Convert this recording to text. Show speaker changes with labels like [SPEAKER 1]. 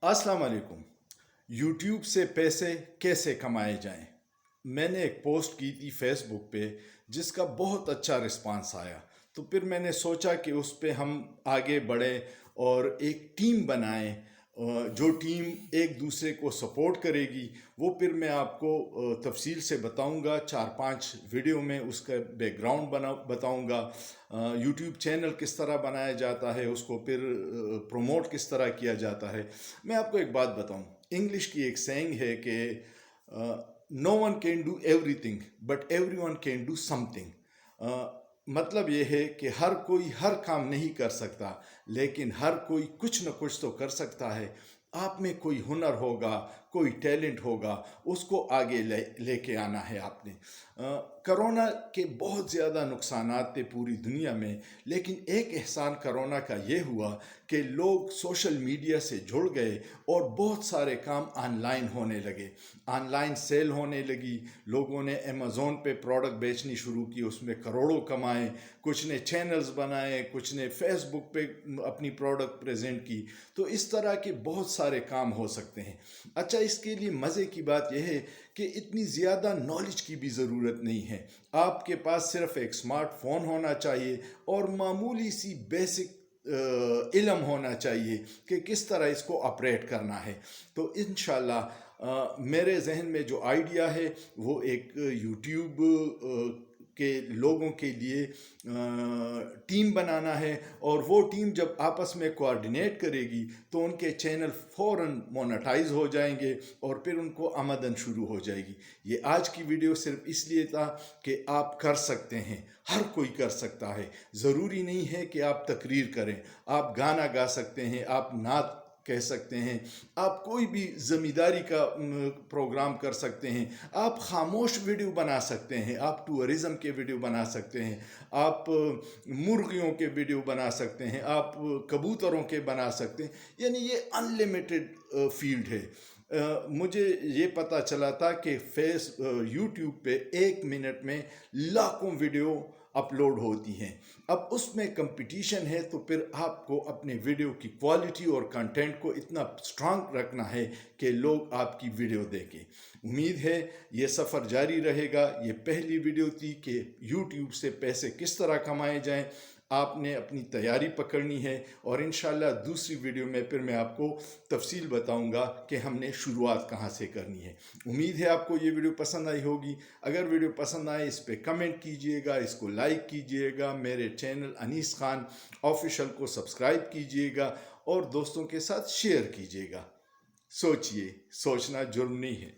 [SPEAKER 1] अस्सलाम वालेकुम। यूट्यूब से पैसे कैसे कमाए जाएं। मैंने एक पोस्ट की थी फेसबुक पे जिसका बहुत अच्छा रिस्पांस आया। तो फिर मैंने सोचा कि उस पे हम आगे बढ़ें और एक टीम बनाएं। जो टीम एक दूसरे को सपोर्ट करेगी वो फिर मैं आपको तफसील से बताऊंगा। 4-5 वीडियो में उसका बैकग्राउंड बताऊंगा। यूट्यूब चैनल किस तरह बनाया जाता है, उसको फिर प्रमोट किस तरह किया जाता है। मैं आपको एक बात बताऊं, इंग्लिश की एक सेइंग है कि no one can do everything but everyone can do something. मतलब ये है कि हर कोई हर काम नहीं कर सकता, लेकिन हर कोई कुछ न कुछ तो कर सकता है। आप में कोई हुनर होगा, कोई टैलेंट होगा, उसको आगे लेके आना है आपने। कोरोना के बहुत ज़्यादा नुकसानात थे पूरी दुनिया में, लेकिन एक एहसान कोरोना का ये हुआ कि लोग सोशल मीडिया से जुड़ गए और बहुत सारे काम ऑनलाइन होने लगे। ऑनलाइन सेल होने लगी, लोगों ने अमेज़ोन पे प्रोडक्ट बेचनी शुरू की, उसमें करोड़ों कमाए। कुछ ने चैनल्स बनाए, कुछ ने फेसबुक पे अपनी प्रोडक्ट प्रेजेंट की। तो इस तरह के बहुत सारे काम हो सकते हैं। अच्छा, इसके लिए मज़े की बात यह है कि इतनी ज़्यादा नॉलेज की भी ज़रूरत नहीं है। आपके पास सिर्फ एक स्मार्टफोन होना चाहिए और मामूली सी बेसिक इल्म होना चाहिए कि किस तरह इसको ऑपरेट करना है। तो इंशाल्लाह मेरे जहन में जो आइडिया है वो एक यूट्यूब के लोगों के लिए टीम बनाना है, और वो टीम जब आपस में कोऑर्डिनेट करेगी तो उनके चैनल फ़ौरन मोनेटाइज हो जाएंगे और फिर उनको आमदन शुरू हो जाएगी। ये आज की वीडियो सिर्फ इसलिए था कि आप कर सकते हैं, हर कोई कर सकता है। ज़रूरी नहीं है कि आप तकरीर करें, आप गाना गा सकते हैं, आप नात कह सकते हैं, आप कोई भी ज़मींदारी का प्रोग्राम कर सकते हैं, आप खामोश वीडियो बना सकते हैं, आप टूरिज़म के वीडियो बना सकते हैं, आप मुर्गियों के वीडियो बना सकते हैं, आप कबूतरों के बना सकते हैं। यानी ये अनलिमिटेड फील्ड है। मुझे ये पता चला था कि यूट्यूब पे 1 मिनट में लाखों वीडियो अपलोड होती हैं। अब उसमें कंपटीशन है, तो फिर आपको अपने वीडियो की क्वालिटी और कंटेंट को इतना स्ट्रांग रखना है कि लोग आपकी वीडियो देखें। उम्मीद है ये सफ़र जारी रहेगा। ये पहली वीडियो थी कि यूट्यूब से पैसे किस तरह कमाए जाएं। आपने अपनी तैयारी पकड़नी है और इंशाल्लाह दूसरी वीडियो में फिर मैं आपको तफसील बताऊंगा कि हमने शुरुआत कहाँ से करनी है। उम्मीद है आपको ये वीडियो पसंद आई होगी। अगर वीडियो पसंद आए इस पर कमेंट कीजिएगा, इसको लाइक कीजिएगा, मेरे चैनल अनीस खान ऑफिशियल को सब्सक्राइब कीजिएगा और दोस्तों के साथ शेयर कीजिएगा। सोचिए, सोचना जुर्म नहीं है।